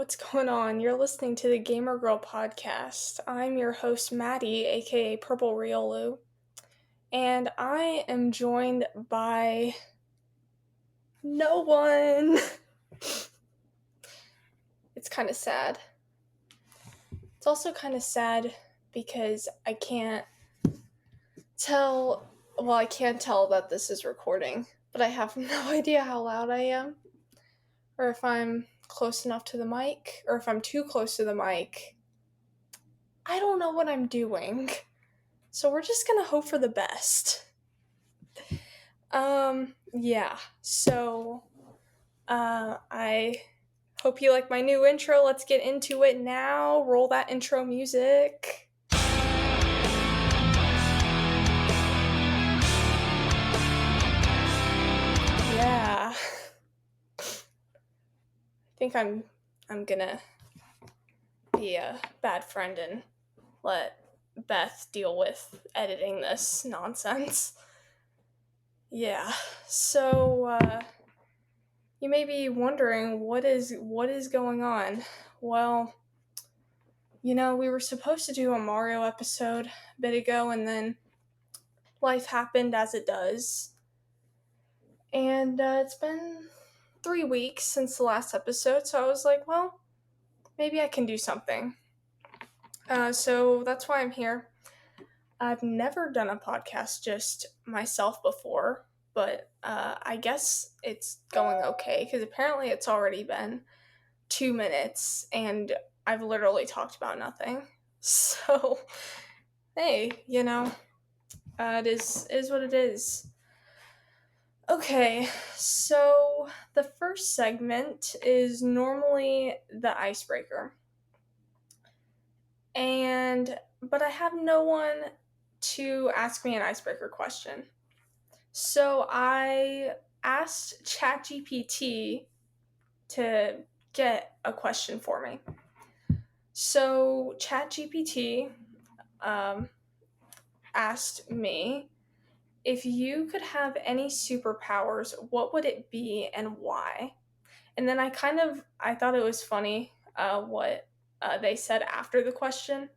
what's going on? You're listening to the Gamer Girl podcast. I'm your host, Maddie, aka Purple Riolu, and I am joined by no one. It's kind of sad. It's also kind of sad because I can't tell that this is recording, but I have no idea how loud I am, or if I'm close enough to the mic, or if I'm too close to the mic. I don't know what I'm doing. So we're just gonna hope for the best. Yeah. So, I hope you like my new intro. Let's get into it now. Roll that intro music. Yeah. I think I'm gonna be a bad friend and let Beth deal with editing this nonsense. Yeah. So, you may be wondering what is going on. Well, we were supposed to do a Mario episode a bit ago, and then life happened as it does. And it's been 3 weeks since the last episode, so I was like, well, maybe I can do something. So that's why I'm here. I've never done a podcast just myself before, but I guess it's going okay, because apparently it's already been 2 minutes, and I've literally talked about nothing. So, hey, it is what it is. Okay, so the first segment is normally the icebreaker. But I have no one to ask me an icebreaker question. So I asked ChatGPT to get a question for me. So ChatGPT asked me, if you could have any superpowers, what would it be and why? And then I thought it was funny what they said after the question.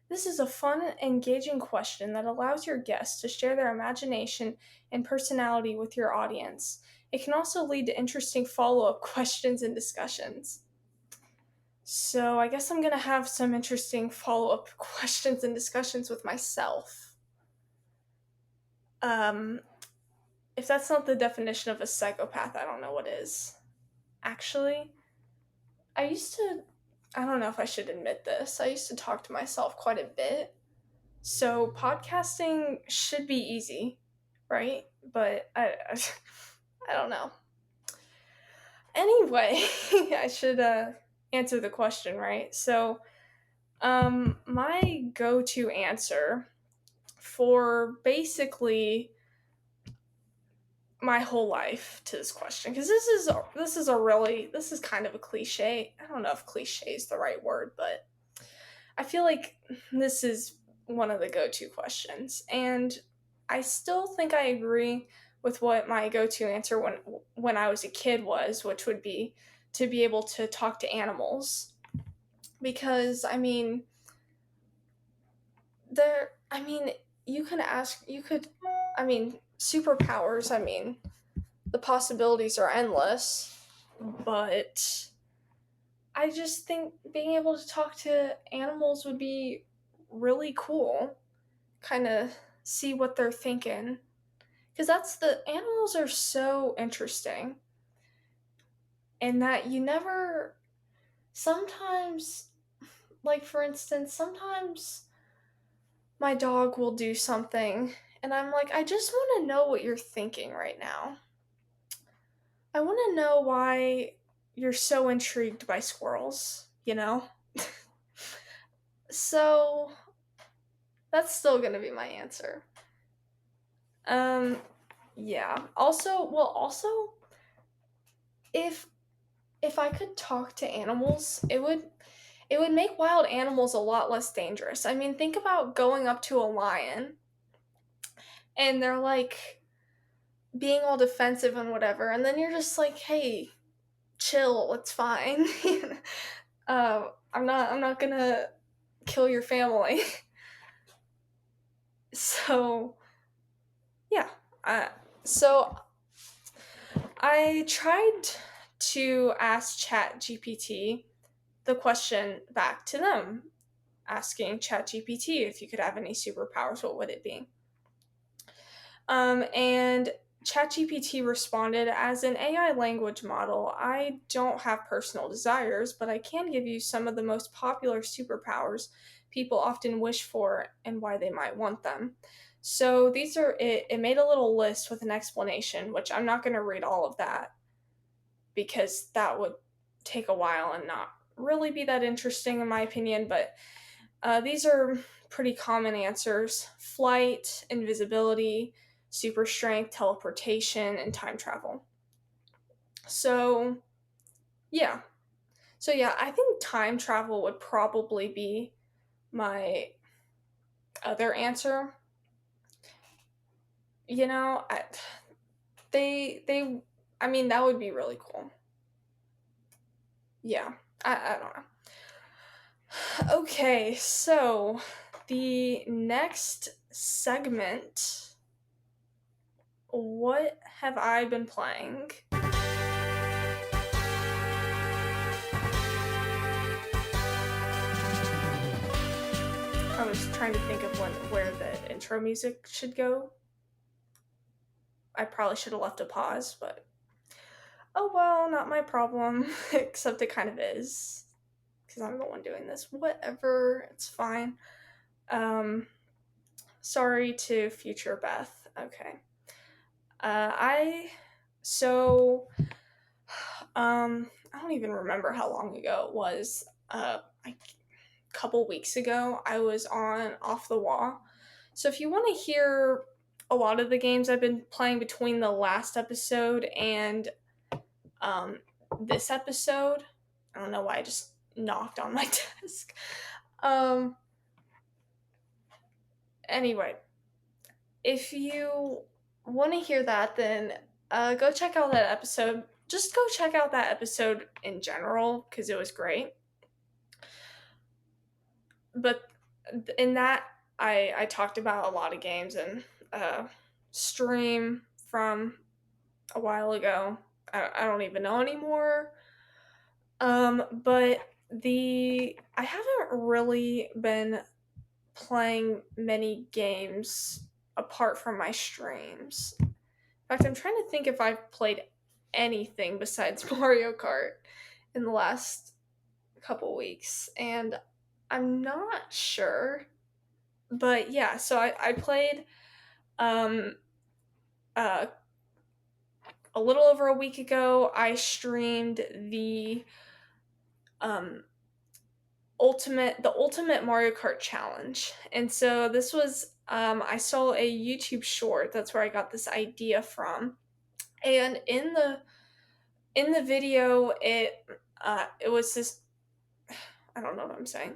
This is a fun, engaging question that allows your guests to share their imagination and personality with your audience. It can also lead to interesting follow-up questions and discussions. So I guess I'm going to have some interesting follow-up questions and discussions with myself. If that's not the definition of a psychopath, I don't know what is. Actually, I don't know if I should admit this, I used to talk to myself quite a bit. So podcasting should be easy, right? But I don't know. Anyway, I should answer the question, right? So, my go-to answer for basically my whole life to this question, because this is kind of a cliche. I don't know if cliche is the right word, but I feel like this is one of the go-to questions, and I still think I agree with what my go-to answer when I was a kid was, which would be to be able to talk to animals, because superpowers, the possibilities are endless, but I just think being able to talk to animals would be really cool. Kind of see what they're thinking. Because animals are so interesting. And that you never, sometimes, like for instance, sometimes my dog will do something and I'm like, I just want to know what you're thinking right now. I want to know why you're so intrigued by squirrels, So, that's still going to be my answer. Yeah. Also, if I could talk to animals, it would make wild animals a lot less dangerous. Think about going up to a lion and they're like being all defensive and whatever, and then you're just like, hey, chill, it's fine. I'm not gonna kill your family. So, yeah. So I tried to ask ChatGPT the question back to them, asking ChatGPT if you could have any superpowers, what would it be? And ChatGPT responded, as an AI language model, I don't have personal desires, but I can give you some of the most popular superpowers people often wish for and why they might want them. So these are it made a little list with an explanation, which I'm not going to read all of that because that would take a while and not really be that interesting in my opinion, but these are pretty common answers: flight, invisibility, super strength, teleportation, and time travel. So, yeah. So, yeah, I think time travel would probably be my other answer. You know, I mean, that would be really cool. Yeah, I don't know. Okay, so the next segment, what have I been playing? I was trying to think of where the intro music should go. I probably should have left a pause, but oh well, not my problem. Except it kind of is, because I'm the one doing this. Whatever, it's fine. Sorry to future Beth. Okay. So, I don't even remember how long ago it was. A couple weeks ago, I was on Off the Wall. So if you want to hear a lot of the games I've been playing between the last episode and this episode, I don't know why I just knocked on my desk. Anyway, if you want to hear that, then go check out that episode. Just go check out that episode in general because it was great. But in that, I talked about a lot of games and stream from a while ago. I don't even know anymore. But I haven't really been playing many games apart from my streams. In fact, I'm trying to think if I've played anything besides Mario Kart in the last couple weeks, and I'm not sure. But yeah, so I played uh, a little over a week ago. I streamed the ultimate Mario Kart challenge. And so this was I saw a YouTube short. That's where I got this idea from. And in the video, it was this. I don't know what I'm saying.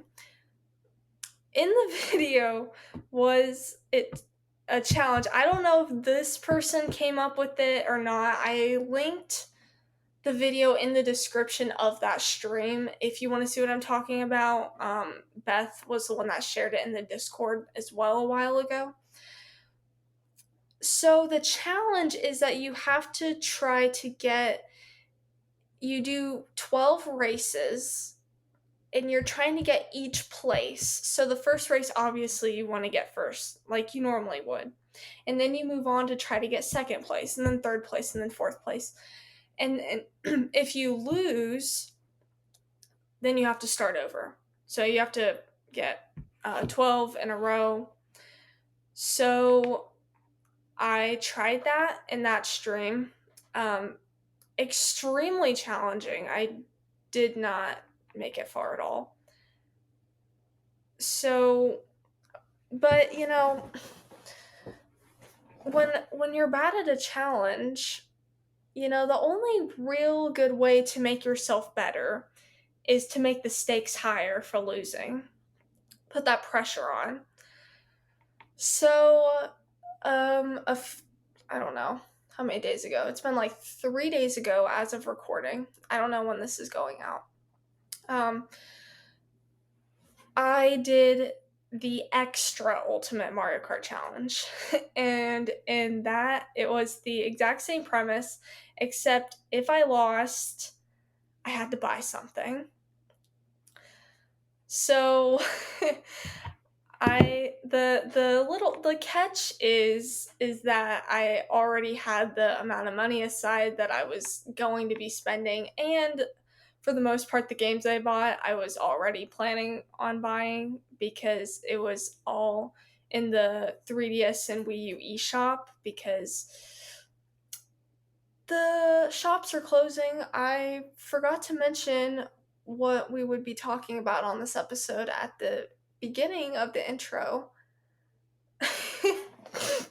In the video was it a challenge. I don't know if this person came up with it or not. I linked the video in the description of that stream if you want to see what I'm talking about. Beth was the one that shared it in the Discord as well a while ago. So the challenge is that you have to try to you do 12 races and you're trying to get each place. So the first race, obviously, you want to get first, like you normally would. And then you move on to try to get second place, and then third place, and then fourth place. And if you lose, then you have to start over. So you have to get 12 in a row. So I tried that in that stream. Extremely challenging. I did not make it far at all. So, but you know, when you're bad at a challenge, you know, the only real good way to make yourself better is to make the stakes higher for losing. Put that pressure on. So, I don't know how many days ago. It's been like 3 days ago as of recording. I don't know when this is going out. Um, I did the extra Ultimate Mario Kart Challenge, and in that, it was the exact same premise, except if I lost, I had to buy something. So the catch is that I already had the amount of money aside that I was going to be spending, and for the most part the games I bought I was already planning on buying because it was all in the 3DS and Wii U eShop because the shops are closing. I forgot to mention what we would be talking about on this episode at the beginning of the intro.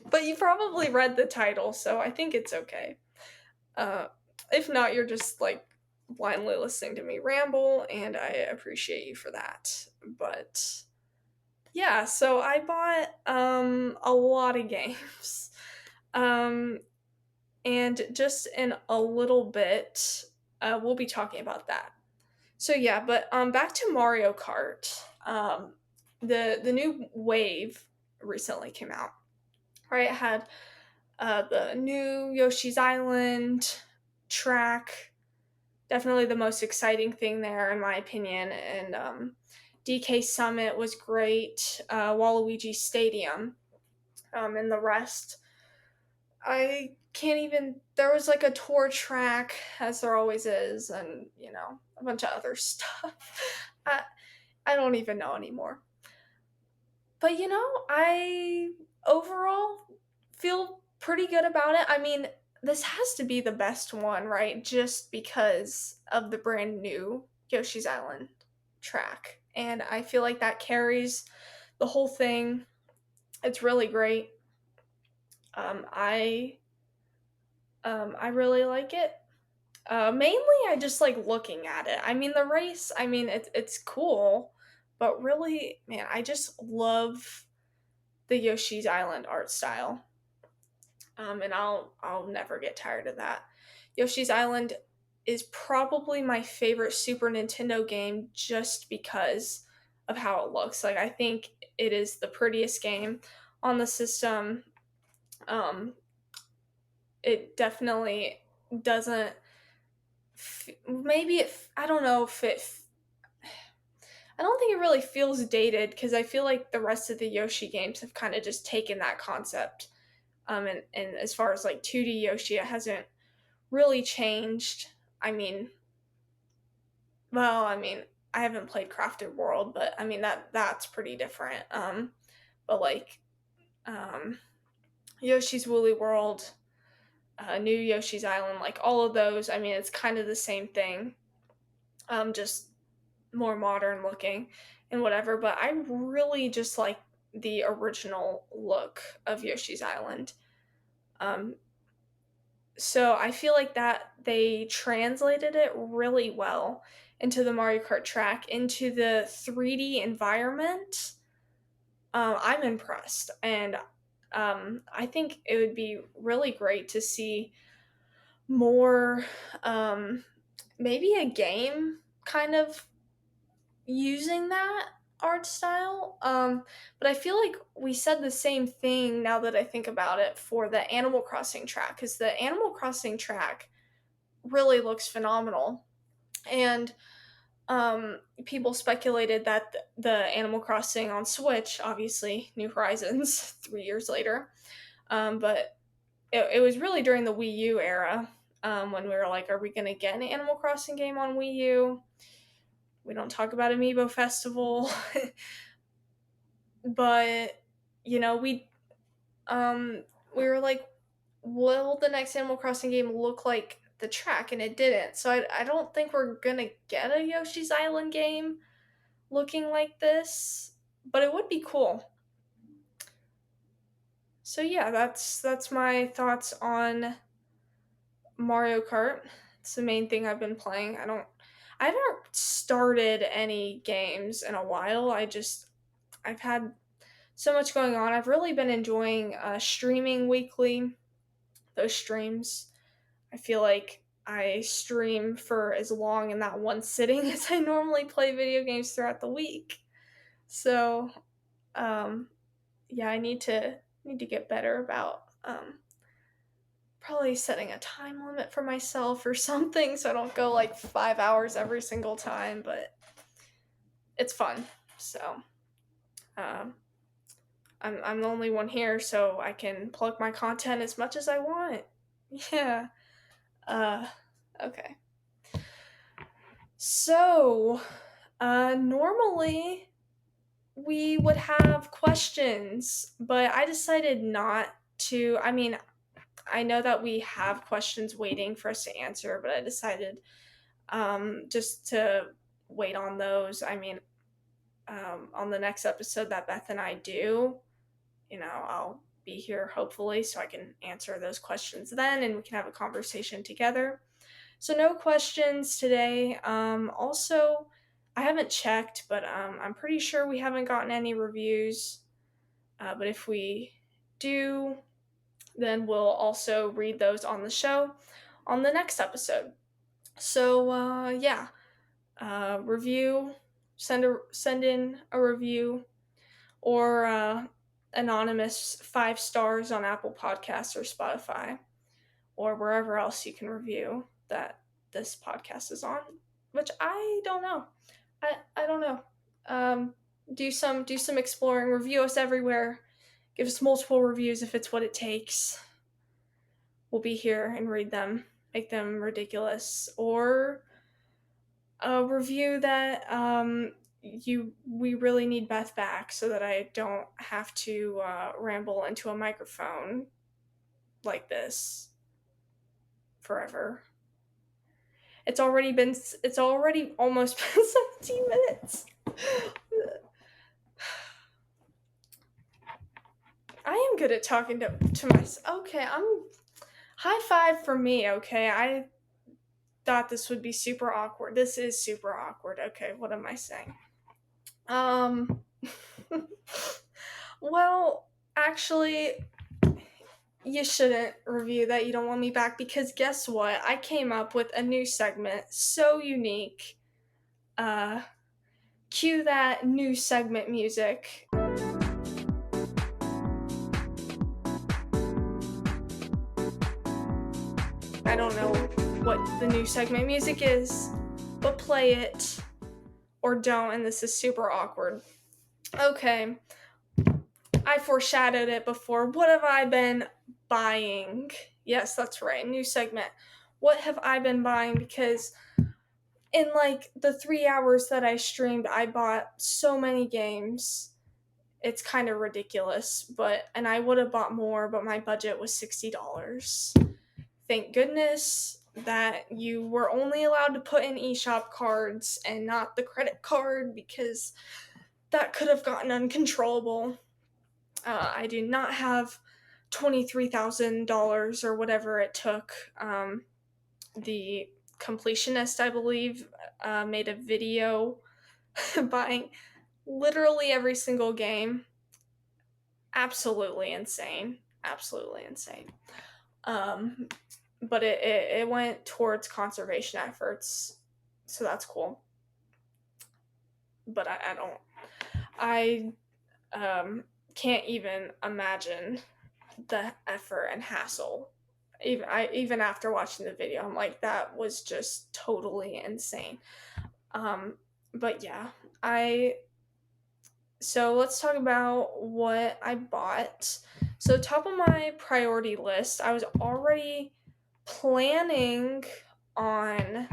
But you probably read the title, so I think it's okay. Uh, if not, you're just like blindly listening to me ramble, and I appreciate you for that. But yeah, so I bought a lot of games. Um, and just in a little bit, we'll be talking about that. So yeah, but back to Mario Kart. The new wave recently came out. Right, it had the new Yoshi's Island track. Definitely the most exciting thing there, in my opinion. And DK Summit was great. Waluigi Stadium, and the rest. I can't even. There was like a tour track, as there always is, and a bunch of other stuff. I don't even know anymore. But I overall feel pretty good about it. I mean, this has to be the best one, right? Just because of the brand new Yoshi's Island track. And I feel like that carries the whole thing. It's really great. I really like it. Mainly, I just like looking at it. I mean, the race. I mean, it's cool, but really, man, I just love the Yoshi's Island art style. And I'll never get tired of that. Yoshi's Island is probably my favorite Super Nintendo game just because of how it looks. Like I think it is the prettiest game on the system. Um, it definitely doesn't. Maybe it. I don't know if it. I don't think it really feels dated because I feel like the rest of the Yoshi games have kind of just taken that concept. And as far as like 2D Yoshi, it hasn't really changed. I mean, well, I mean, I haven't played Crafted World, but I mean that's pretty different. But like um, Yoshi's Woolly World, New Yoshi's Island, like all of those. I mean, it's kind of the same thing, just more modern looking and whatever. But I really just like the original look of Yoshi's Island. Um, so I feel like that they translated it really well into the Mario Kart track, into the 3D environment. I'm impressed, and I think it would be really great to see more, um, maybe a game kind of using that art style. But I feel like we said the same thing now that I think about it for the Animal Crossing track, because the Animal Crossing track really looks phenomenal. And people speculated that the Animal Crossing on Switch, obviously New Horizons 3 years later, but it was really during the Wii U era, when we were like, are we going to get an Animal Crossing game on Wii U? We don't talk about Amiibo Festival. But, you know, we were like, will the next Animal Crossing game look like the track? And it didn't. So I don't think we're gonna get a Yoshi's Island game looking like this, but it would be cool. So yeah, that's my thoughts on Mario Kart. It's the main thing I've been playing. I haven't started any games in a while. I've had so much going on. I've really been enjoying streaming weekly. Those streams, I feel like I stream for as long in that one sitting as I normally play video games throughout the week. So, yeah, I need to get better about probably setting a time limit for myself or something so I don't go like 5 hours every single time, but it's fun. So, I'm the only one here, so I can plug my content as much as I want. Yeah. Okay. So, normally we would have questions, but I decided not to. I mean, I know that we have questions waiting for us to answer, but I decided just to wait on those. I mean, on the next episode that Beth and I do, I'll be here hopefully so I can answer those questions then and we can have a conversation together. So no questions today. Also, I haven't checked, but I'm pretty sure we haven't gotten any reviews. But if we do, then we'll also read those on the show on the next episode. So yeah, review, send in a review, or anonymous 5 stars on Apple Podcasts or Spotify, or wherever else you can review that this podcast is on, which I don't know. I don't know. Do some exploring. Review us everywhere. Give us multiple reviews if it's what it takes. We'll be here and read them, make them ridiculous, or a review that we really need Beth back so that I don't have to ramble into a microphone like this forever. It's already almost been 17 minutes. I am good at talking to myself. Okay, high five for me, okay? I thought this would be super awkward. This is super awkward. Okay, what am I saying? Well, actually, you shouldn't review that you don't want me back, because guess what? I came up with a new segment so unique. Cue that new segment music. I don't know what the new segment music is, but play it or don't, and this is super awkward. Okay, I foreshadowed it before. What have I been buying? Yes, that's right, new segment. What have I been buying? Because in like the 3 hours that I streamed, I bought so many games. It's kind of ridiculous, and I would have bought more, but my budget was $60. Thank goodness that you were only allowed to put in eShop cards and not the credit card, because that could have gotten uncontrollable. I do not have $23,000 or whatever it took. The completionist, I believe, made a video buying literally every single game. Absolutely insane. But it went towards conservation efforts, so that's cool. But I can't even imagine the effort and hassle. Even after watching the video, I'm like, that was just totally insane. But yeah, so let's talk about what I bought. So top of my priority list, I was already planning on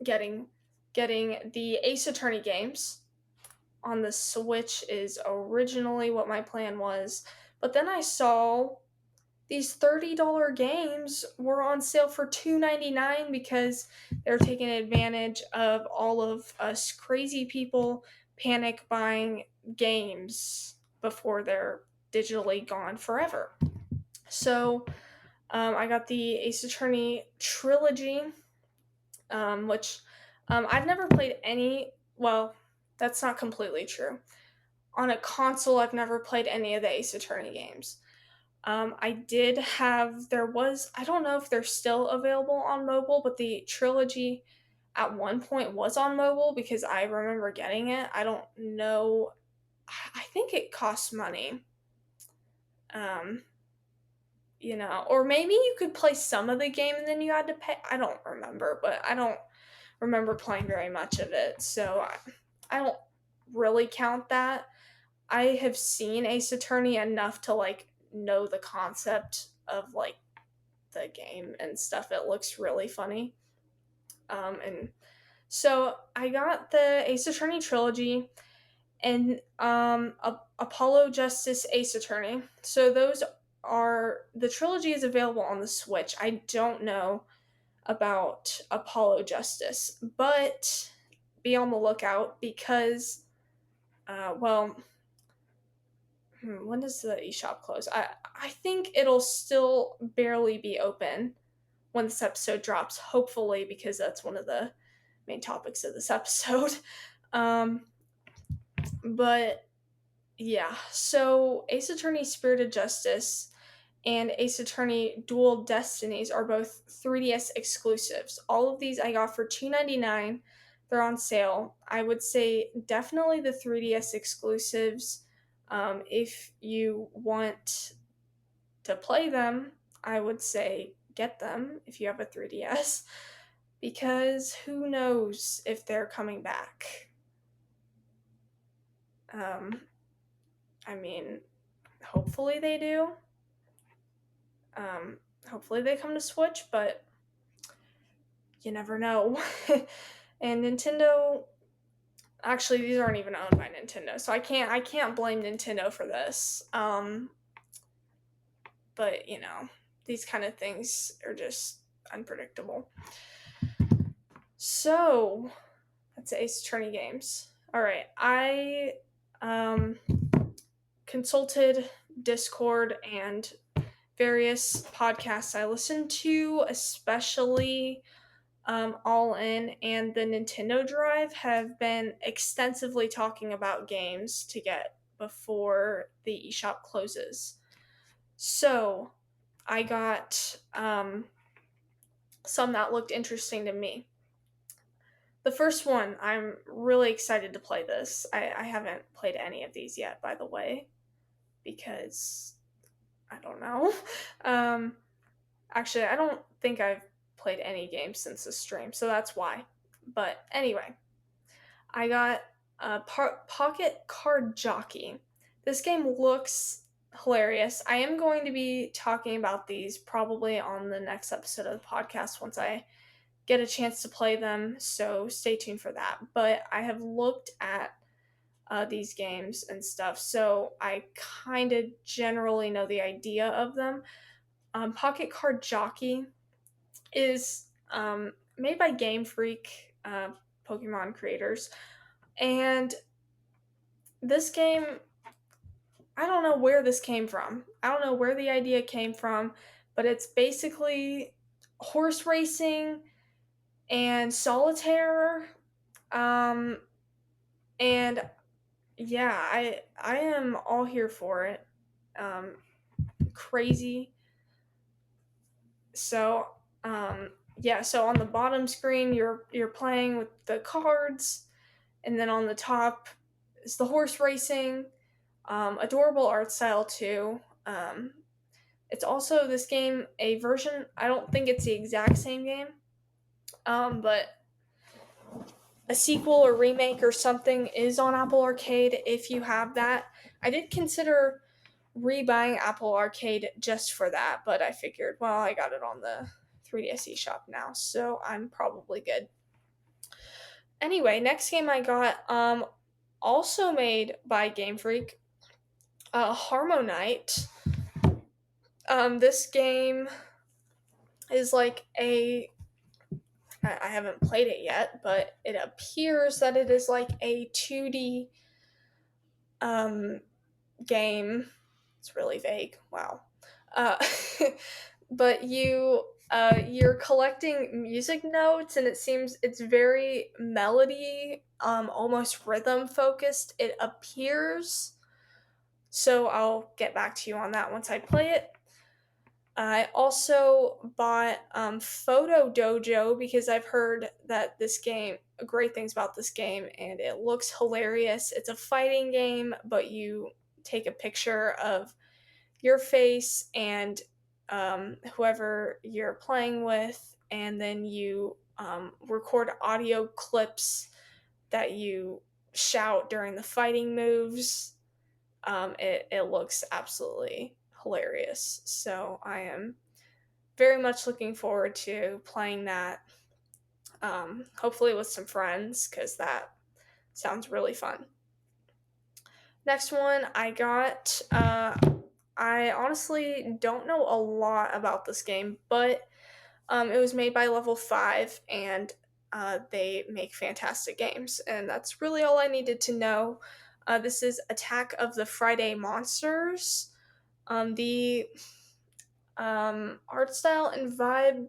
getting the Ace Attorney games on the Switch is originally what my plan was. But then I saw these $30 games were on sale for $2.99 because they're taking advantage of all of us crazy people panic buying games before they're digitally gone forever. So I got the Ace Attorney trilogy, which I've never played any. Well, that's not completely true. On a console, I've never played any of the Ace Attorney games. I don't know if they're still available on mobile, but the trilogy at one point was on mobile because I remember getting it. I don't know. I think it costs money. Um, or maybe you could play some of the game and then you had to pay. I don't remember, but I don't remember playing very much of it, so I don't really count that. I have seen Ace Attorney enough to know the concept of the game and stuff. It looks really funny. And so I got the Ace Attorney trilogy and Apollo Justice Ace Attorney. So the trilogy is available on the Switch. I don't know about Apollo Justice, but be on the lookout because, when does the eShop close? I think it'll still barely be open when this episode drops, hopefully, because that's one of the main topics of this episode. But yeah, so Ace Attorney Spirited Justice and Ace Attorney Dual Destinies are both 3DS exclusives. All of these I got for $2.99. They're on sale. I would say definitely the 3DS exclusives. If you want to play them, I would say get them if you have a 3DS, because who knows if they're coming back. I mean, hopefully they do. Hopefully they come to Switch, but you never know. And Nintendo, actually, these aren't even owned by Nintendo, so I can't blame Nintendo for this. But these kind of things are just unpredictable. So that's Ace Attorney games. All right, I consulted Discord and various podcasts I listened to, especially All In and the Nintendo Drive, have been extensively talking about games to get before the eShop closes. So I got some that looked interesting to me. The first one, I'm really excited to play this. I haven't played any of these yet, by the way, because I don't know. Actually, I don't think I've played any games since the stream, so that's why. But anyway, I got Pocket Card Jockey. This game looks hilarious. I am going to be talking about these probably on the next episode of the podcast once I get a chance to play them, so stay tuned for that. But I have looked at these games and stuff, so I kind of generally know the idea of them. Pocket Card Jockey is made by Game Freak, Pokemon creators, and this game, I don't know where this came from. I don't know where the idea came from, but it's basically horse racing and solitaire, and yeah, I am all here for it. Crazy. So so on the bottom screen you're playing with the cards, and then on the top is the horse racing. Adorable art style too. It's also this game a version. I don't think it's the exact same game, but a sequel or remake or something is on Apple Arcade if you have that. I did consider rebuying Apple Arcade just for that, but I figured, well, I got it on the 3DS eShop now, so I'm probably good. Anyway, next game I got, also made by Game Freak, Harmonite. This game is I haven't played it yet, but it appears that it is like a 2D game. It's really vague. Wow. But you're collecting music notes, and it seems it's very melody, almost rhythm focused, it appears. So I'll get back to you on that once I play it. I also bought Photo Dojo because I've heard that this game, great things about this game, and it looks hilarious. It's a fighting game, but you take a picture of your face and whoever you're playing with, and then you record audio clips that you shout during the fighting moves. It looks absolutely hilarious. So I am very much looking forward to playing that, hopefully with some friends, because that sounds really fun. Next one I got, I honestly don't know a lot about this game, but it was made by Level 5, and they make fantastic games, and that's really all I needed to know. This is Attack of the Friday Monsters. The art style and vibe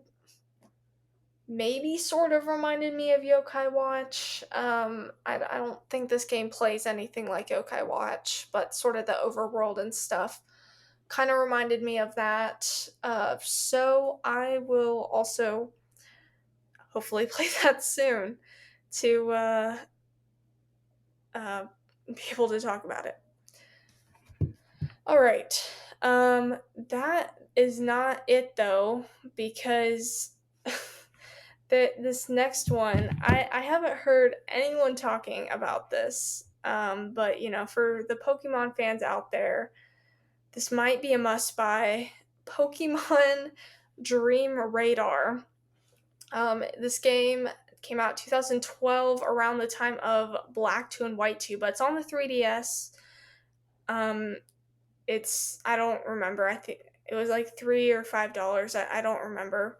maybe sort of reminded me of Yokai Watch. I don't think this game plays anything like Yokai Watch, but sort of the overworld and stuff kind of reminded me of that. So I will also hopefully play that soon to be able to talk about it. All right. That is not it though, because this next one, I haven't heard anyone talking about this. But for the Pokemon fans out there, this might be a must buy. Pokemon Dream Radar. This game came out 2012, around the time of Black 2 and White 2, but it's on the 3DS. I don't remember. I think it was like $3 or $5. I don't remember.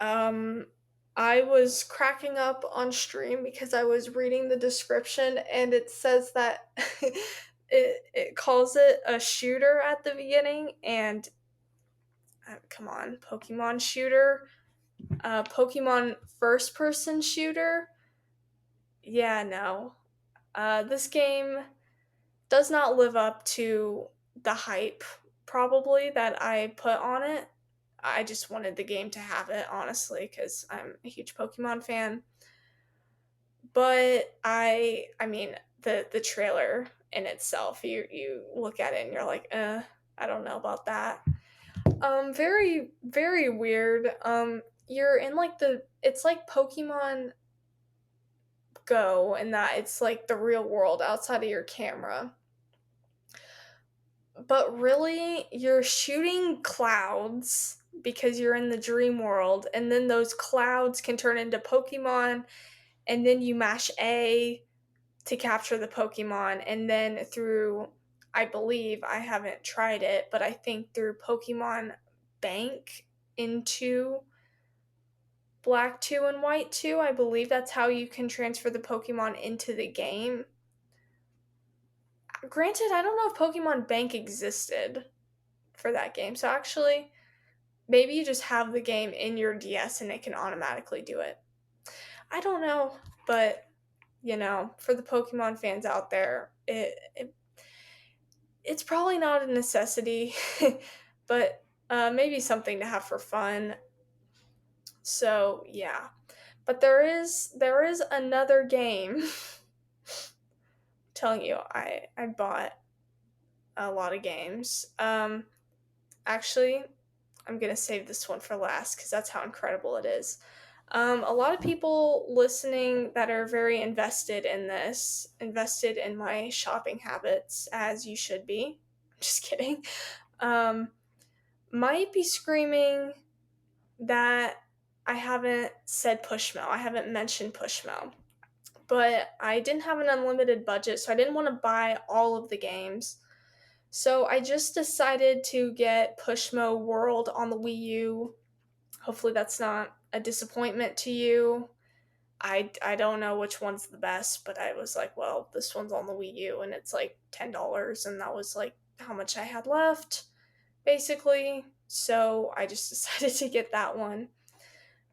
I was cracking up on stream because I was reading the description, and it says that it calls it a shooter at the beginning, and come on, Pokemon shooter, Pokemon first person shooter. Yeah, no. This game does not live up to the hype probably that I put on it. I just wanted the game to have it, honestly, because I'm a huge Pokemon fan. But I mean, the trailer in itself, you look at it and you're like, I don't know about that. Very, very weird. You're in like it's like Pokemon Go, in that it's like the real world outside of your camera. But really, you're shooting clouds because you're in the dream world, and then those clouds can turn into Pokemon, and then you mash A to capture the Pokemon, and then through, I believe, I haven't tried it, but I think through Pokemon Bank into Black 2 and White 2, I believe that's how you can transfer the Pokemon into the game. Granted, I don't know if Pokemon Bank existed for that game, so actually, maybe you just have the game in your DS and it can automatically do it. I don't know, but for the Pokemon fans out there, it's probably not a necessity, but maybe something to have for fun. So yeah, but there is another game. I'm telling you, I bought a lot of games. Actually, I'm gonna save this one for last because that's how incredible it is. A lot of people listening that are very invested in my shopping habits, as you should be. I'm just kidding. Might be screaming that I haven't said Pushmo. I haven't mentioned Pushmo. But I didn't have an unlimited budget, so I didn't want to buy all of the games. So I just decided to get Pushmo World on the Wii U. Hopefully that's not a disappointment to you. I don't know which one's the best, but I was like, well, this one's on the Wii U, and it's like $10, and that was like how much I had left, basically. So I just decided to get that one.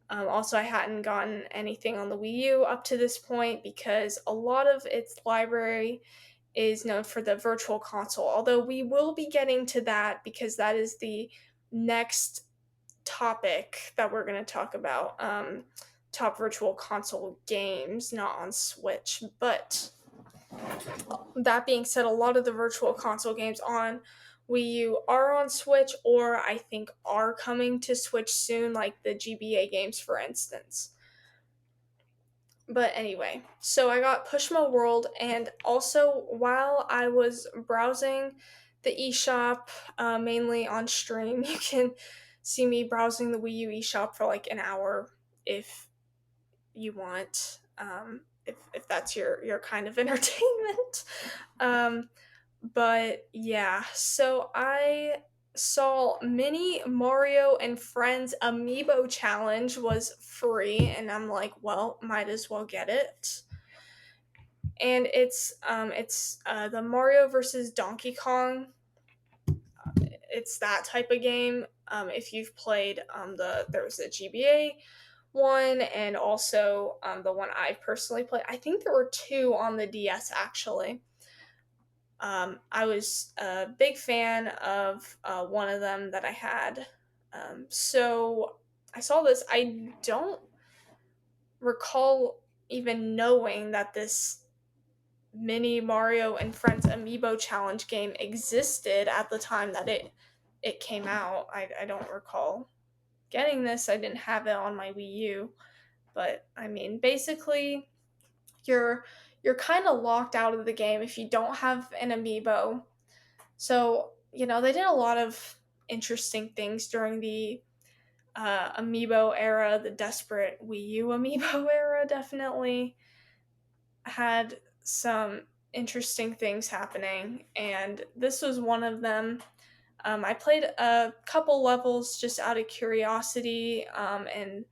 Also, I hadn't gotten anything on the Wii U up to this point because a lot of its library is known for the virtual console, although we will be getting to that because that is the next topic that we're going to talk about, top virtual console games, not on Switch. But that being said, a lot of the virtual console games on Wii U are on Switch, or I think are coming to Switch soon, like the GBA games, for instance. But anyway, so I got Pushmo World, and also while I was browsing the eShop, mainly on stream, you can see me browsing the Wii U eShop for like an hour if you want, if that's your kind of entertainment. But yeah, so I saw Mini Mario and Friends Amiibo Challenge was free, and I'm like, well, might as well get it. And it's the Mario versus Donkey Kong. It's that type of game. If you've played there was a GBA one, and also the one I personally played. I think there were two on the DS actually. I was a big fan of one of them that I had. So I saw this. I don't recall even knowing that this Mini Mario and Friends Amiibo Challenge game existed at the time that it came out. I don't recall getting this. I didn't have it on my Wii U. But I mean, basically, you're kind of locked out of the game if you don't have an amiibo. So, they did a lot of interesting things during the amiibo era, the desperate Wii U amiibo era, definitely had some interesting things happening, and this was one of them. I played a couple levels just out of curiosity, and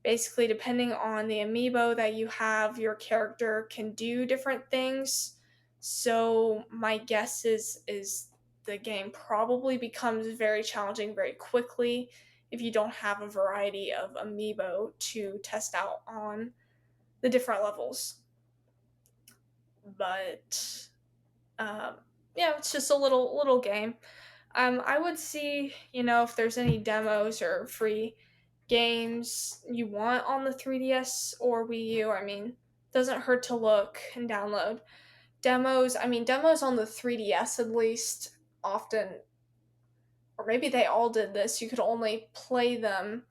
basically, depending on the amiibo that you have, your character can do different things. So my guess is the game probably becomes very challenging very quickly if you don't have a variety of amiibo to test out on the different levels. But yeah, it's just a little game. I would see, if there's any demos or free games you want on the 3DS or Wii U. I mean, doesn't hurt to look and download demos. I mean, demos on the 3DS at least often, or maybe they all did this. You could only play them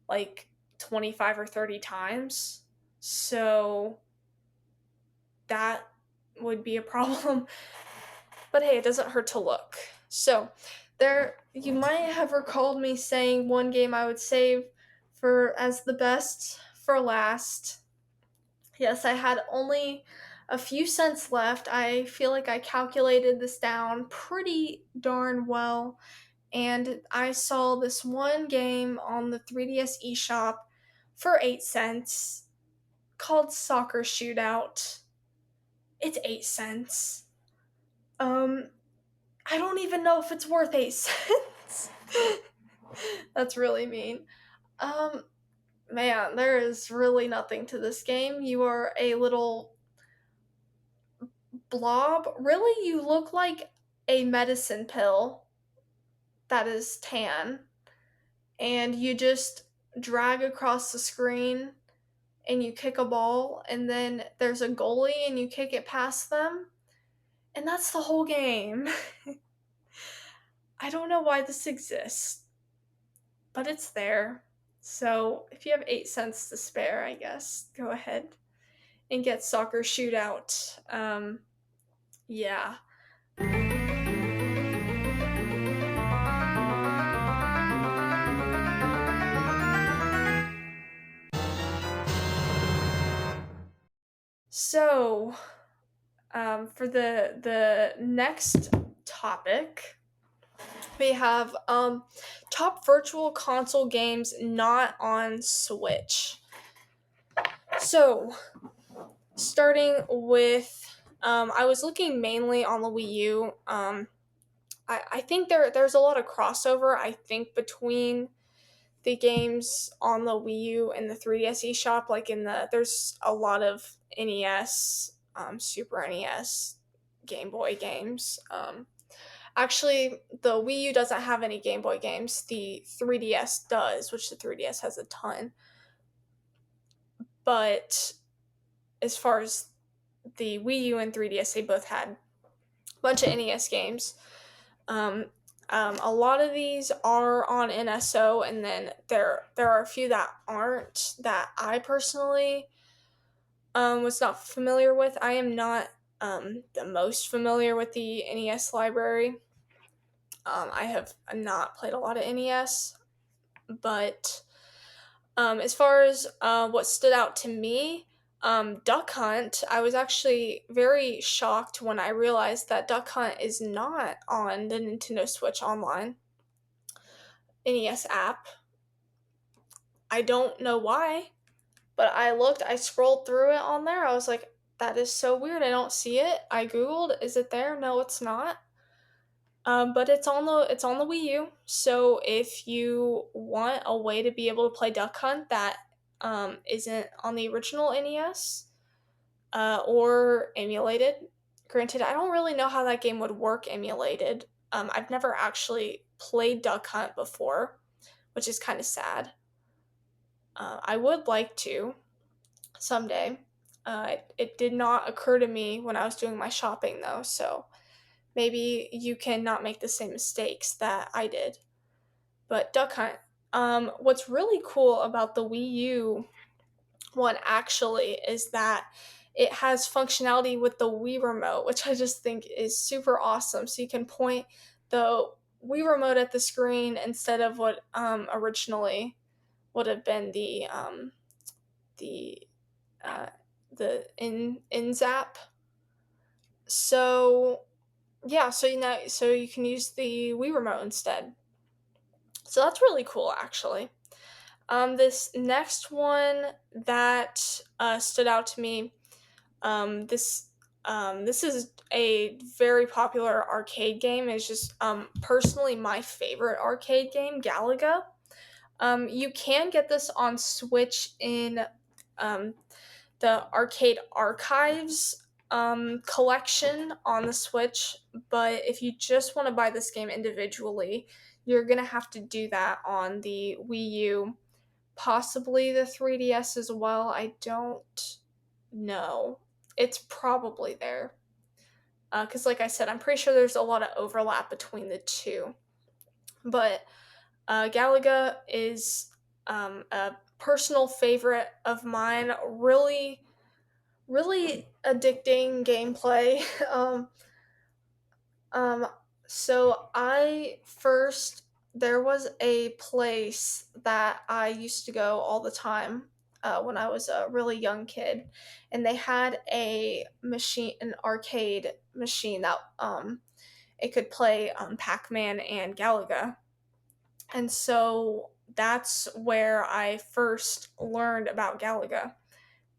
like 25 or 30 times. So that would be a problem. But hey, it doesn't hurt to look. So you might have recalled me saying one game I would save for as the best for last. Yes, I had only a few cents left. I feel like I calculated this down pretty darn well, and I saw this one game on the 3DS eShop for 8 cents called Soccer Shootout. It's 8 cents. I don't even know if it's worth 8 cents. That's really mean. Man, there is really nothing to this game. You are a little blob. Really, you look like a medicine pill that is tan. And you just drag across the screen and you kick a ball, and then there's a goalie and you kick it past them. And that's the whole game. I don't know why this exists, but it's there. So if you have 8 cents to spare, I guess, go ahead and get Soccer Shootout. Yeah. So, for the next topic, we have top virtual console games not on Switch. So, starting with, I was looking mainly on the Wii U. I think there's a lot of crossover, I think, between the games on the Wii U and the 3DS eShop. Like there's a lot of NES, Super NES, Game Boy games Actually, the Wii U doesn't have any Game Boy games. The 3DS does, which the 3DS has a ton. But as far as the Wii U and 3DS, they both had a bunch of NES games. A lot of these are on NSO, and then there are a few that aren't, that I personally was not familiar with. I am not the most familiar with the NES library. I have not played a lot of NES, but as far as what stood out to me, Duck Hunt, I was actually very shocked when I realized that Duck Hunt is not on the Nintendo Switch Online NES app. I don't know why, but I scrolled through it on there. I was like, that is so weird. I don't see it. I Googled, is it there? No, it's not. But it's on the Wii U. So if you want a way to be able to play Duck Hunt that isn't on the original NES or emulated, granted, I don't really know how that game would work emulated. I've never actually played Duck Hunt before, which is kind of sad. I would like to someday. It did not occur to me when I was doing my shopping though, so maybe you can not make the same mistakes that I did. But Duck Hunt. What's really cool about the Wii U one actually is that it has functionality with the Wii Remote, which I just think is super awesome. So you can point the Wii Remote at the screen instead of what originally would have been the in zap. So yeah, so you can use the Wii Remote instead. So that's really cool, actually. This next one that stood out to me, this is a very popular arcade game. It's just personally my favorite arcade game, Galaga. You can get this on Switch in the Arcade Archives collection on the Switch, but if you just want to buy this game individually, you're going to have to do that on the Wii U, possibly the 3DS as well. I don't know. It's probably there. Because, like I said, I'm pretty sure there's a lot of overlap between the two. But Galaga is a personal favorite of mine. Really, really addicting gameplay. So there was a place that I used to go all the time when I was a really young kid, and they had an arcade machine that it could play Pac-Man and Galaga. And so that's where I first learned about Galaga.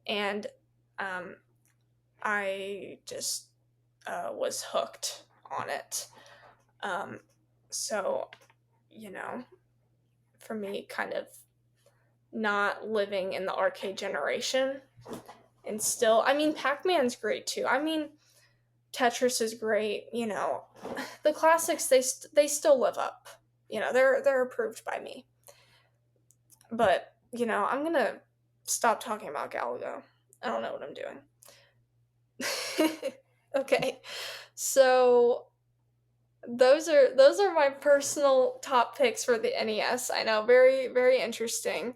And I just was hooked on it. So, for me, kind of not living in the arcade generation, and still, Pac-Man's great too. Tetris is great. The classics, they still live up. They're approved by me. But I'm gonna stop talking about Galaga. I don't know what I'm doing. Okay, so those are my personal top picks for the NES. I know, very, very interesting.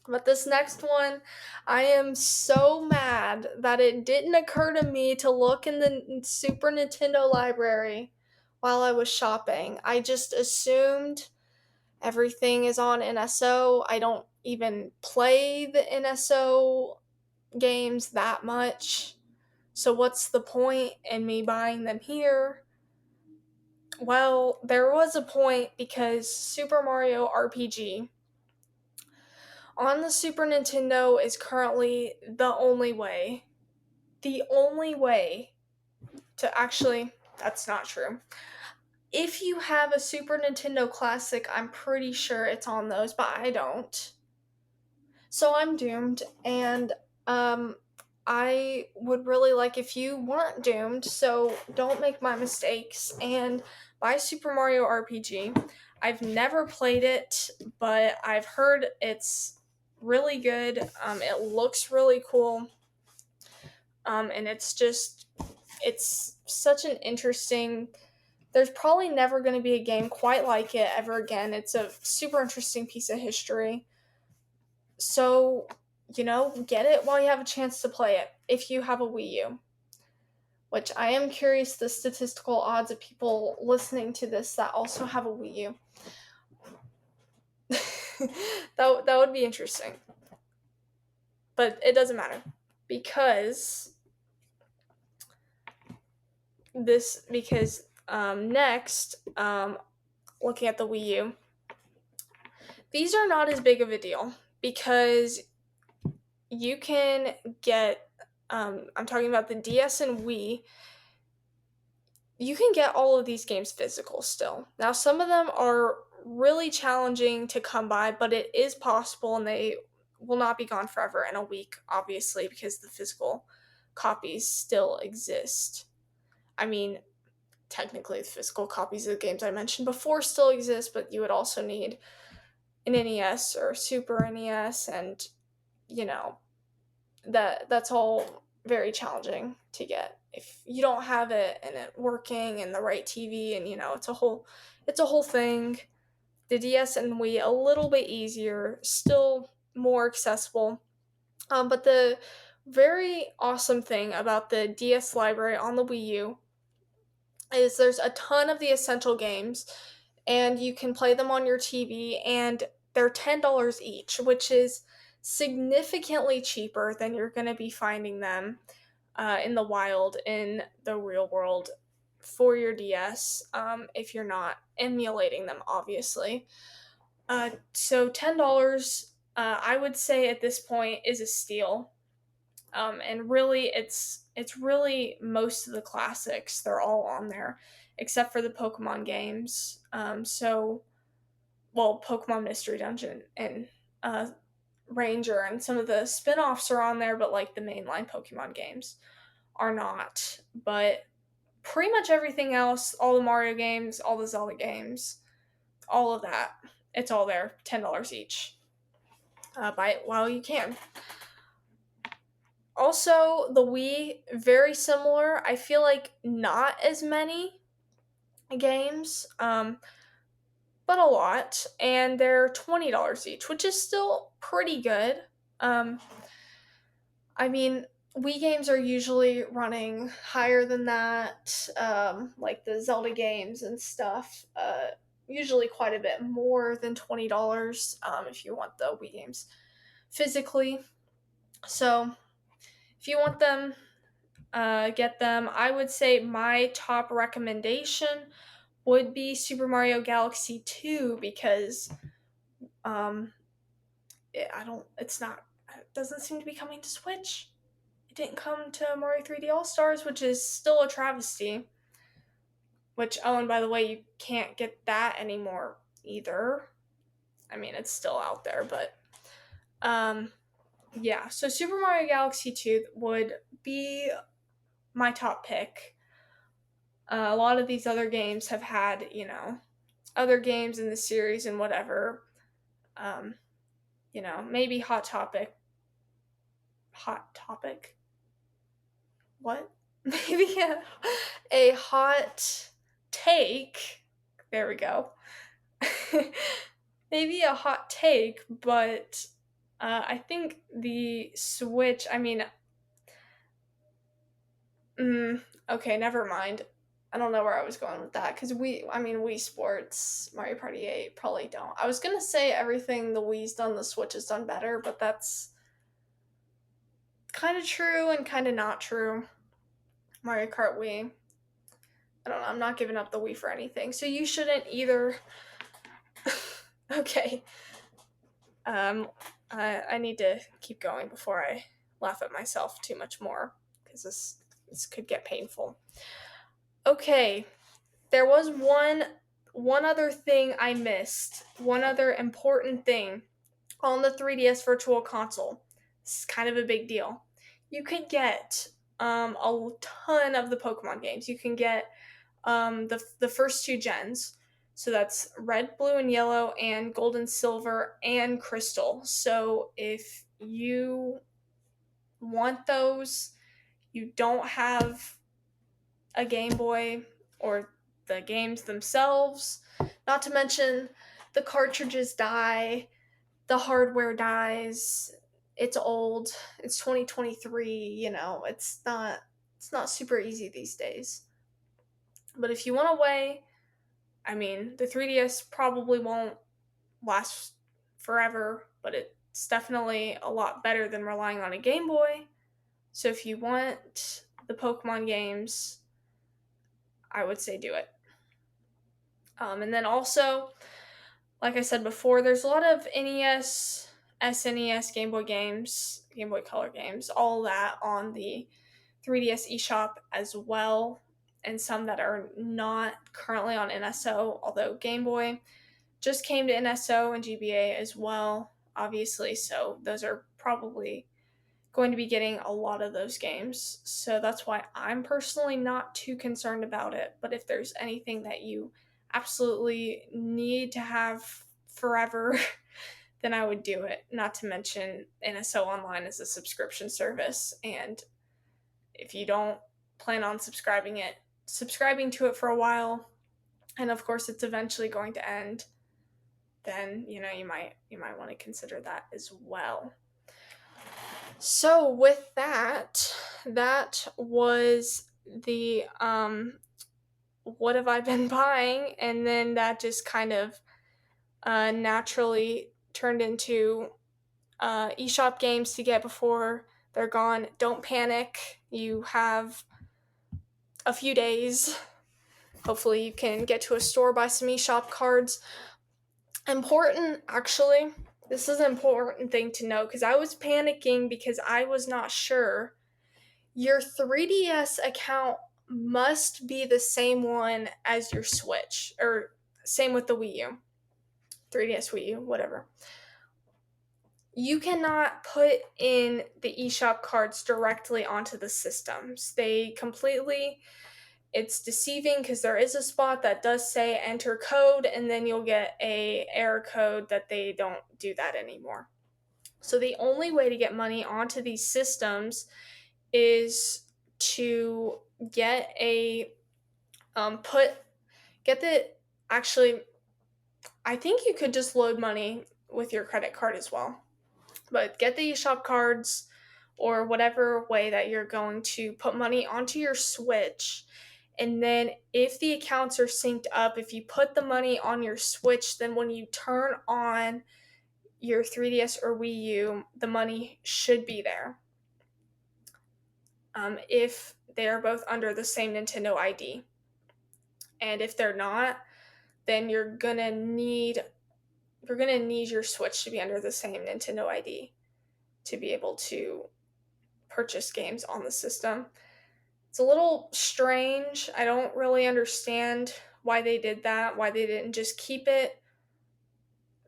But this next one, I am so mad that it didn't occur to me to look in the Super Nintendo library while I was shopping. I just assumed everything is on NSO. I don't even play the NSO games that much. So what's the point in me buying them here? Well, there was a point because Super Mario RPG on the Super Nintendo is currently the only way to actually, that's not true. If you have a Super Nintendo Classic, I'm pretty sure it's on those, but I don't. So I'm doomed, and I would really like if you weren't doomed, so don't make my mistakes, and buy Super Mario RPG. I've never played it, but I've heard it's really good. It looks really cool, and it's such an interesting. There's probably never going to be a game quite like it ever again. It's a super interesting piece of history. So, get it while you have a chance to play it, if you have a Wii U. Which I am curious the statistical odds of people listening to this that also have a Wii U. that would be interesting. But it doesn't matter. Because next, looking at the Wii U, these are not as big of a deal because you can get, I'm talking about the DS and Wii, you can get all of these games physical still. Now, some of them are really challenging to come by, but it is possible, and they will not be gone forever in a week, obviously, because the physical copies still exist. I mean, technically, the physical copies of the games I mentioned before still exist, but you would also need an NES or Super NES, and, that's all very challenging to get if you don't have it and it working and the right TV, and it's a whole thing. The DS and Wii a little bit easier, still more accessible. But the very awesome thing about the DS library on the Wii U is there's a ton of the essential games, and you can play them on your TV, and they're $10 each, which is significantly cheaper than you're going to be finding them in the wild, in the real world, for your DS, if you're not emulating them, obviously. So $10, I would say at this point, is a steal. And really, it's really most of the classics. They're all on there, except for the Pokemon games. Pokemon Mystery Dungeon and Ranger, and some of the spin-offs are on there, but like the mainline Pokemon games are not. But pretty much everything else, all the Mario games, all the Zelda games, all of that, it's all there, $10 each. Buy it while you can. Also, the Wii, very similar. I feel like not as many games, but a lot, and they're $20 each, which is still pretty good. I mean, Wii games are usually running higher than that, like the Zelda games and stuff. Usually quite a bit more than $20 if you want the Wii games physically. So, if you want them, get them. I would say my top recommendation would be Super Mario Galaxy 2 because it doesn't seem to be coming to Switch. It didn't come to Mario 3D All-Stars, which is still a travesty. Which, oh, and by the way, you can't get that anymore either. I mean, it's still out there, but yeah. So Super Mario Galaxy 2 would be my top pick. A lot of these other games have had, other games in the series and whatever. Maybe Hot Topic. What? Maybe a hot take. There we go. Maybe a hot take, but I think the Switch, okay, never mind. I don't know where I was going with that, because Wii Sports, Mario Party 8 probably don't. I was going to say everything the Wii's done, the Switch has done better, but that's kind of true and kind of not true. Mario Kart Wii. I don't know, I'm not giving up the Wii for anything, so you shouldn't either. Okay. I need to keep going before I laugh at myself too much more, because this could get painful. Okay, there was one other thing I missed. One other important thing on the 3DS Virtual Console. This is kind of a big deal. you could get a ton of the Pokemon games. You can get the first 2 gens. So that's red, blue, and yellow, and gold and silver, and crystal. So if you want those, you don't have a Game Boy or the games themselves, not to mention the cartridges die, the hardware dies, it's old, it's 2023, it's not super easy these days. But if you want a way, the 3DS probably won't last forever, but it's definitely a lot better than relying on a Game Boy. So if you want the Pokemon games, I would say do it. And then also, like I said before, there's a lot of NES, SNES, Game Boy games, Game Boy Color games, all that on the 3DS eShop as well, and some that are not currently on NSO, although Game Boy just came to NSO and GBA as well, obviously, so those are probably going to be getting a lot of those games. So that's why I'm personally not too concerned about it. But if there's anything that you absolutely need to have forever, then I would do it. Not to mention NSO Online is a subscription service, and if you don't plan on subscribing to it for a while, and of course it's eventually going to end, then you might want to consider that as well. So with that was the what have I been buying, and then that just kind of naturally turned into eShop games to get before they're gone. Don't panic. You have a few days. Hopefully you can get to a store, buy some eShop cards. Important, actually. This is an important thing to know because I was panicking because I was not sure. Your 3DS account must be the same one as your Switch, or same with the Wii U. 3DS, Wii U, whatever. You cannot put in the eShop cards directly onto the systems. It's deceiving because there is a spot that does say enter code, and then you'll get a error code that they don't do that anymore. So the only way to get money onto these systems is to get I think you could just load money with your credit card as well. But get the eShop cards or whatever way that you're going to put money onto your Switch. And then if the accounts are synced up, if you put the money on your Switch, then when you turn on your 3DS or Wii U, the money should be there. If they're both under the same Nintendo ID. And if they're not, then you're gonna need your Switch to be under the same Nintendo ID to be able to purchase games on the system. It's a little strange. I don't really understand why they did that, why they didn't just keep it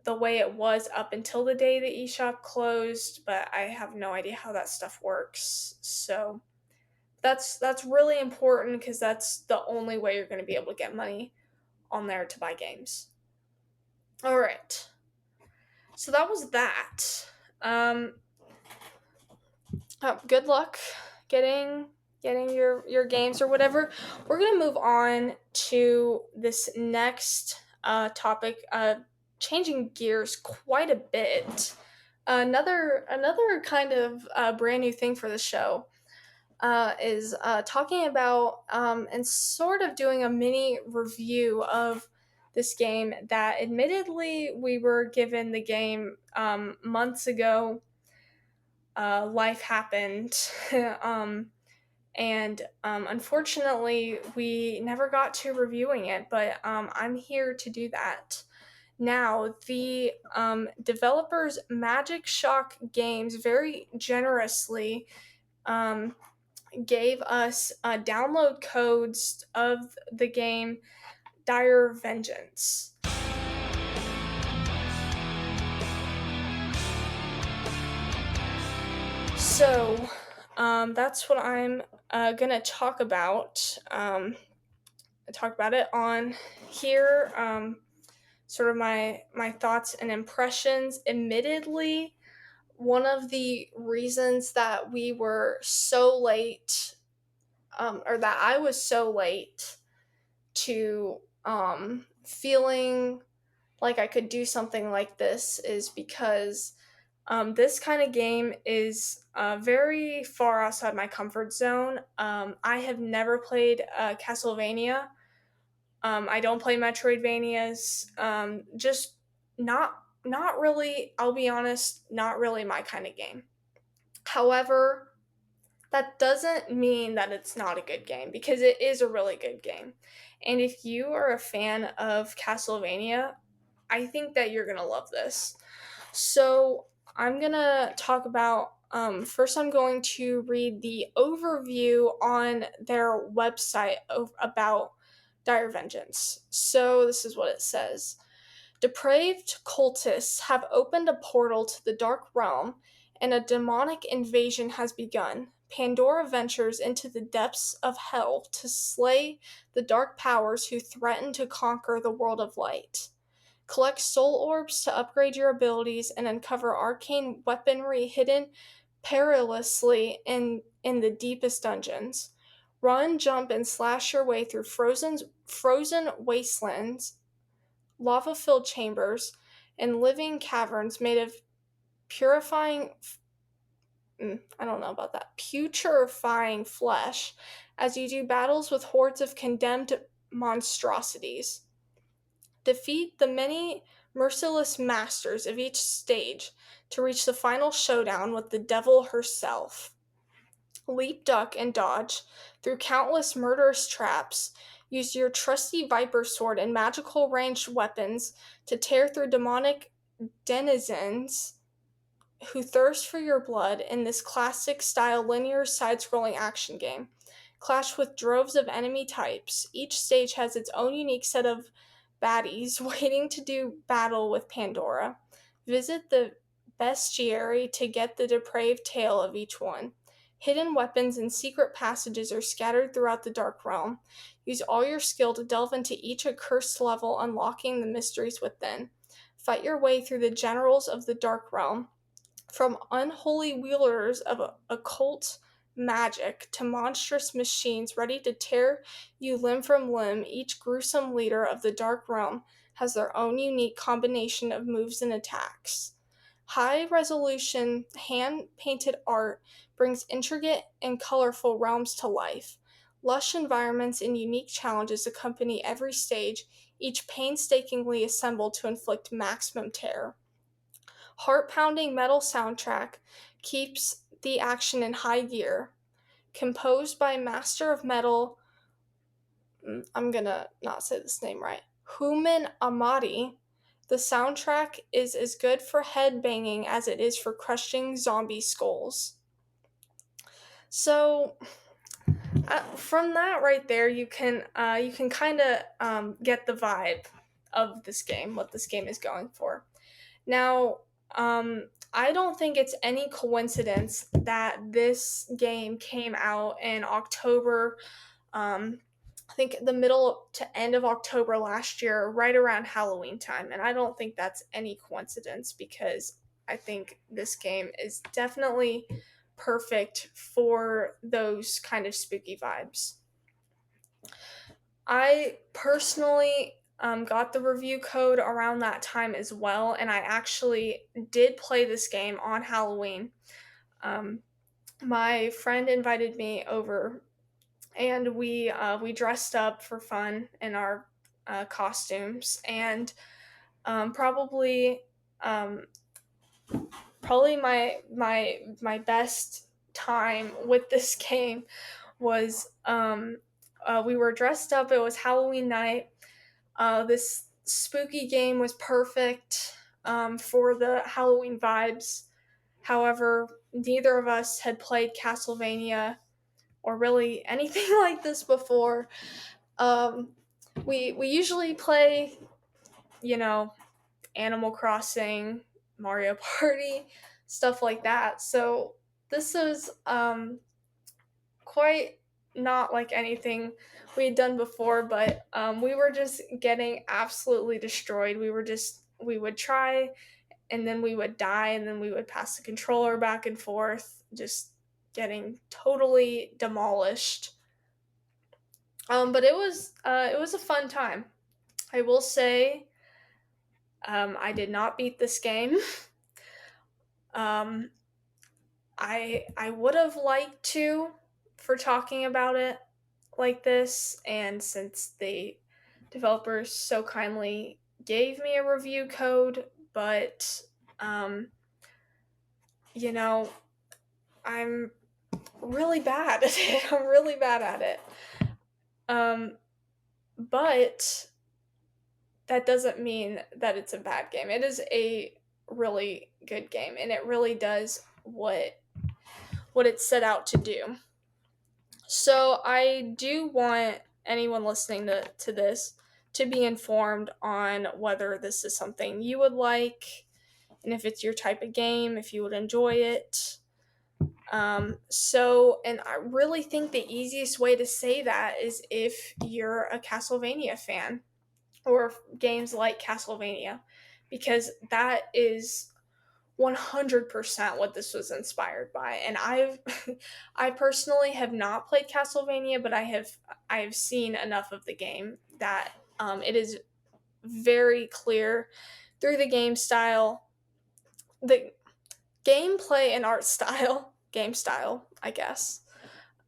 the way it was up until the day the eShop closed, but I have no idea how that stuff works. So that's really important because that's the only way you're going to be able to get money on there to buy games. All right. So that was that. Good luck getting your games or whatever. We're going to move on to this next topic, changing gears quite a bit. Another kind of brand new thing for the show is talking about and sort of doing a mini review of this game that admittedly we were given the game months ago. Life happened and unfortunately we never got to reviewing it, but I'm here to do that. Now, the developers Magic Shock Games very generously gave us download codes of the game Dire Vengeance. So, that's what I'm gonna talk about. I talk about it on here. Sort of my thoughts and impressions. Admittedly, one of the reasons that we were so late, or that I was so late to feeling like I could do something like this is because this kind of game is very far outside my comfort zone. I have never played Castlevania. I don't play Metroidvanias. Just not really. I'll be honest, not really my kind of game. However, that doesn't mean that it's not a good game because it is a really good game. And if you are a fan of Castlevania, I think that you're gonna love this. So I'm gonna talk about. First, I'm going to read the overview on their website about Dire Vengeance. So this is what it says. Depraved cultists have opened a portal to the Dark Realm, and a demonic invasion has begun. Pandora ventures into the depths of hell to slay the dark powers who threaten to conquer the world of light. Collect soul orbs to upgrade your abilities and uncover arcane weaponry hidden perilously in the deepest dungeons. Run, jump, and slash your way through frozen wastelands, lava-filled chambers, and living caverns made of purifying I don't know about that. Putrefying flesh as you do battles with hordes of condemned monstrosities. Defeat the many merciless masters of each stage to reach the final showdown with the devil herself. Leap, duck, and dodge through countless murderous traps. Use your trusty viper sword and magical ranged weapons to tear through demonic denizens who thirst for your blood in this classic style linear side scrolling action game. Clash with droves of enemy types. Each stage has its own unique set of baddies waiting to do battle with Pandora. Visit the bestiary to get the depraved tale of each one. Hidden weapons and secret passages are scattered throughout the Dark Realm. Use all your skill to delve into each accursed level, unlocking the mysteries within. Fight your way through the generals of the Dark Realm, from unholy wielders of occult magic to monstrous machines ready to tear you limb from limb. Each gruesome leader of the Dark Realm has their own unique combination of moves and attacks. High-resolution, hand-painted art brings intricate and colorful realms to life. Lush environments and unique challenges accompany every stage, each painstakingly assembled to inflict maximum terror. Heart-pounding metal soundtrack keeps the action in high gear. Composed by Master of Metal, I'm gonna not say this name right, Human Amadi, the soundtrack is as good for headbanging as it is for crushing zombie skulls. So, from that right there, you can kind of get the vibe of this game, what this game is going for. Now, I don't think it's any coincidence that this game came out in October, I think the middle to end of October last year, right around Halloween time. And I don't think that's any coincidence because I think this game is definitely perfect for those kind of spooky vibes. I personally got the review code around that time as well, and I actually did play this game on Halloween. My friend invited me over, and we dressed up for fun in our costumes, and probably my best time with this game was we were dressed up. It was Halloween night. This spooky game was perfect for the Halloween vibes. However, neither of us had played Castlevania or really anything like this before. We usually play, Animal Crossing, Mario Party, stuff like that. So this is quite not like anything we had done before, but we were just getting absolutely destroyed. We would try, and then we would die, and then we would pass the controller back and forth, just getting totally demolished. But it was a fun time. I will say, I did not beat this game. um, I would have liked to, for talking about it like this, and since the developers so kindly gave me a review code, but you know, I'm really bad at it. I'm really bad at it. But that doesn't mean that it's a bad game. It is a really good game, and it really does what it set out to do. So I do want anyone listening to this to be informed on whether this is something you would like, and if it's your type of game, if you would enjoy it. And I really think the easiest way to say that is if you're a Castlevania fan, or games like Castlevania, because that is 100% what this was inspired by. And I personally have not played Castlevania, but I have seen enough of the game that it is very clear through the game style, the gameplay and art style, game style, I guess.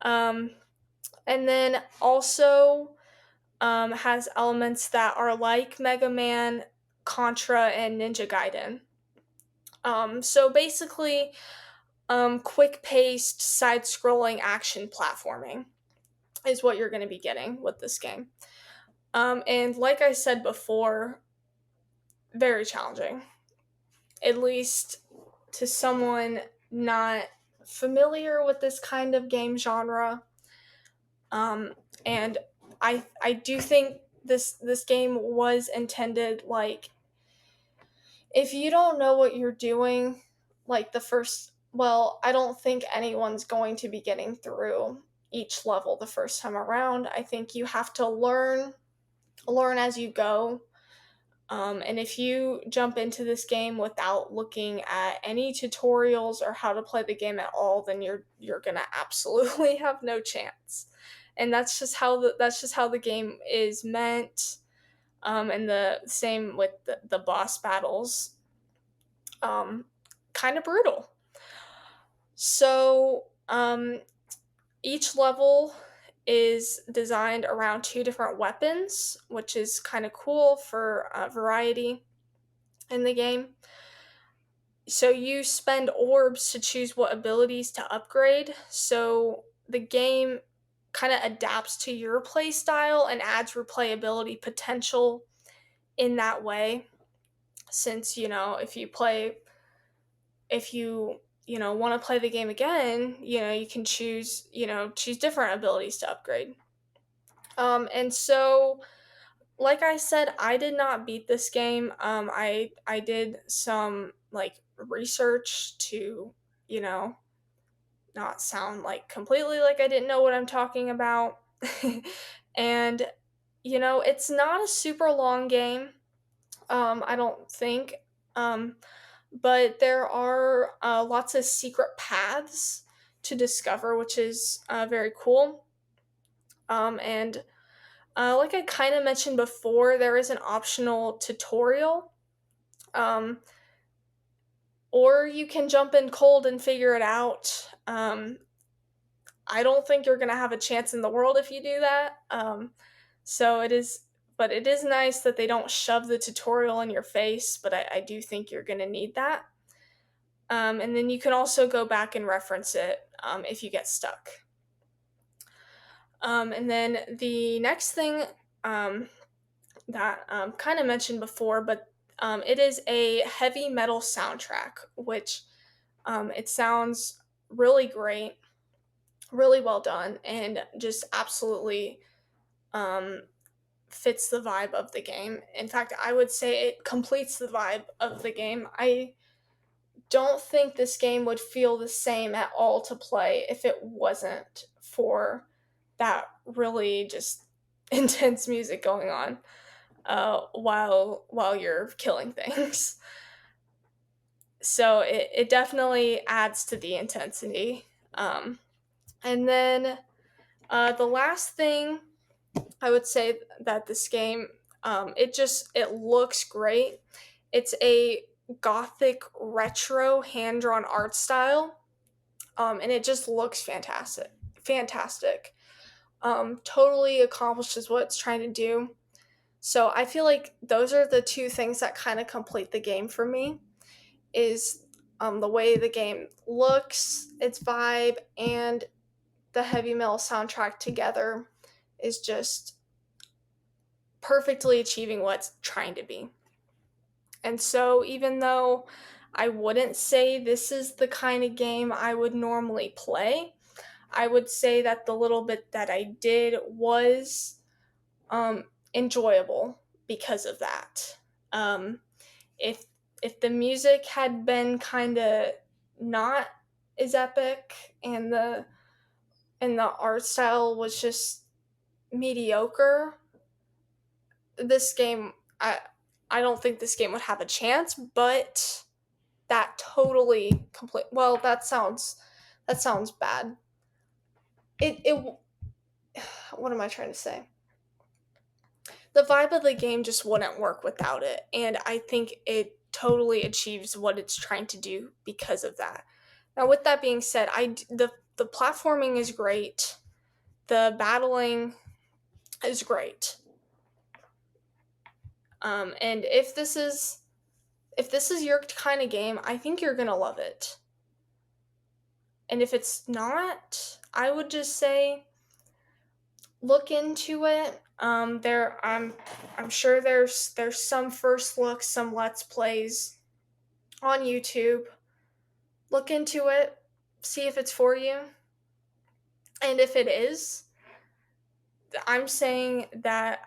And then also has elements that are like Mega Man, Contra, and Ninja Gaiden. So basically, quick-paced, side-scrolling action platforming is what you're going to be getting with this game. And like I said before, very challenging. At least to someone not familiar with this kind of game genre. And I do think this game was intended, like, if you don't know what you're doing, like I don't think anyone's going to be getting through each level the first time around. I think you have to learn as you go. And if you jump into this game without looking at any tutorials or how to play the game at all, then you're gonna absolutely have no chance. And that's just how the game is meant. And the same with the boss battles. Kind of brutal. So each level is designed around 2 different weapons, which is kind of cool for variety in the game. So you spend orbs to choose what abilities to upgrade. So the game kind of adapts to your play style and adds replayability potential in that way. Since, if you want to play the game again, you can choose different abilities to upgrade. And so, like I said, I did not beat this game. I did some research to, not sound completely like I didn't know what I'm talking about. And, it's not a super long game. I don't think. But there are lots of secret paths to discover, which is very cool. And like I kind of mentioned before, there is an optional tutorial. Or you can jump in cold and figure it out. I don't think you're going to have a chance in the world if you do that. But it is nice that they don't shove the tutorial in your face, but I do think you're going to need that. And then you can also go back and reference it if you get stuck. And then the next thing that kind of mentioned before, but it is a heavy metal soundtrack, which it sounds really great, really well done, and just absolutely fits the vibe of the game. In fact, I would say it completes the vibe of the game. I don't think this game would feel the same at all to play if it wasn't for that really just intense music going on while you're killing things. So it definitely adds to the intensity. And then the last thing I would say that this game, it looks great. It's a gothic retro hand-drawn art style, and it just looks fantastic. Fantastic. Totally accomplishes what it's trying to do. So I feel like those are the two things that kind of complete the game for me, is the way the game looks, its vibe, and the heavy metal soundtrack together is just perfectly achieving what it's trying to be. And so even though I wouldn't say this is the kind of game I would normally play, I would say that the little bit that I did was enjoyable because of that. If if the music had been kind of not as epic, and the art style was just mediocre, this game, I don't think this game would have a chance. But that totally complete. Well, that sounds bad. It what am I trying to say? The vibe of the game just wouldn't work without it, and I think it totally achieves what it's trying to do because of that. Now, with that being said, the platforming is great. The battling is great. And if this is your kind of game, I think you're gonna love it. And if it's not, I would just say look into it. I'm sure there's some first looks, some let's plays on YouTube. Look into it, see if it's for you. And if it is, I'm saying that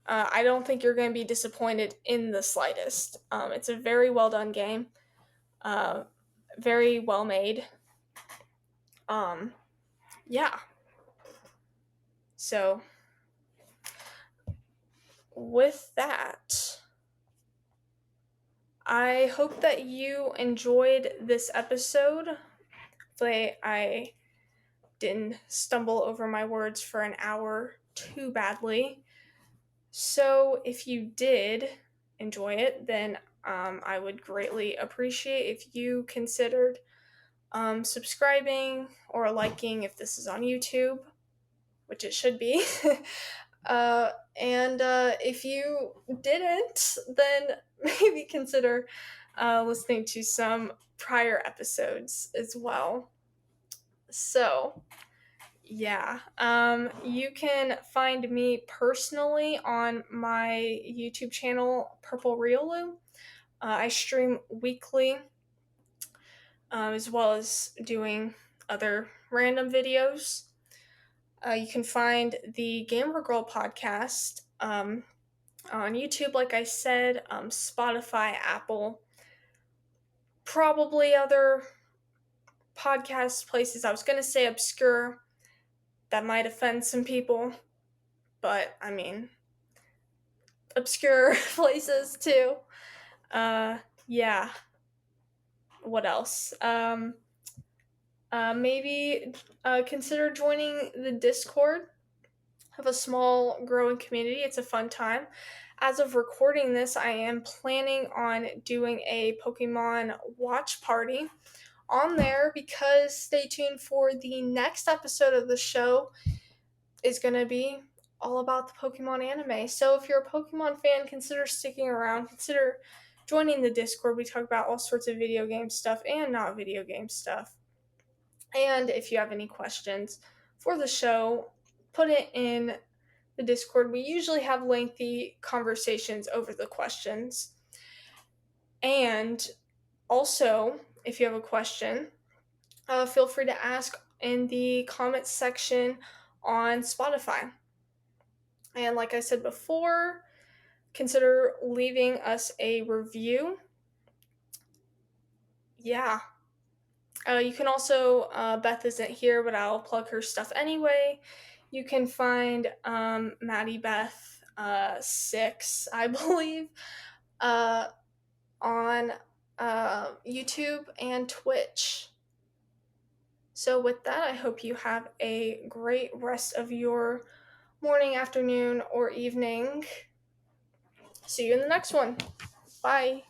I don't think you're going to be disappointed in the slightest. It's a very well done game, very well made. Yeah. So, with that, I hope that you enjoyed this episode. Hopefully, I didn't stumble over my words for an hour too badly. So, if you did enjoy it, then I would greatly appreciate if you considered subscribing or liking if this is on YouTube, which it should be. And if you didn't, then maybe consider listening to some prior episodes as well. So, yeah, you can find me personally on my YouTube channel, Purple Riolu. I stream weekly, as well as doing other random videos. You can find the Gamer Girl podcast on YouTube, like I said, Spotify, Apple, probably other podcast places. I was going to say obscure. That might offend some people, but I mean, obscure places too. Yeah. What else? Maybe consider joining the Discord. Have a small growing community. It's a fun time. As of recording this, I am planning on doing a Pokemon watch party on there, because stay tuned for the next episode of the show is going to be all about the Pokemon anime. So if you're a Pokemon fan, consider sticking around. Consider joining the Discord. We talk about all sorts of video game stuff and not video game stuff. And if you have any questions for the show, put it in the Discord. We usually have lengthy conversations over the questions. And also, if you have a question, feel free to ask in the comments section on Spotify. And like I said before, consider leaving us a review. Yeah. You can also, Beth isn't here, but I'll plug her stuff anyway. You can find Maddie Beth 6, I believe, uh, on YouTube and Twitch. So with that, I hope you have a great rest of your morning, afternoon, or evening. See you in the next one. Bye.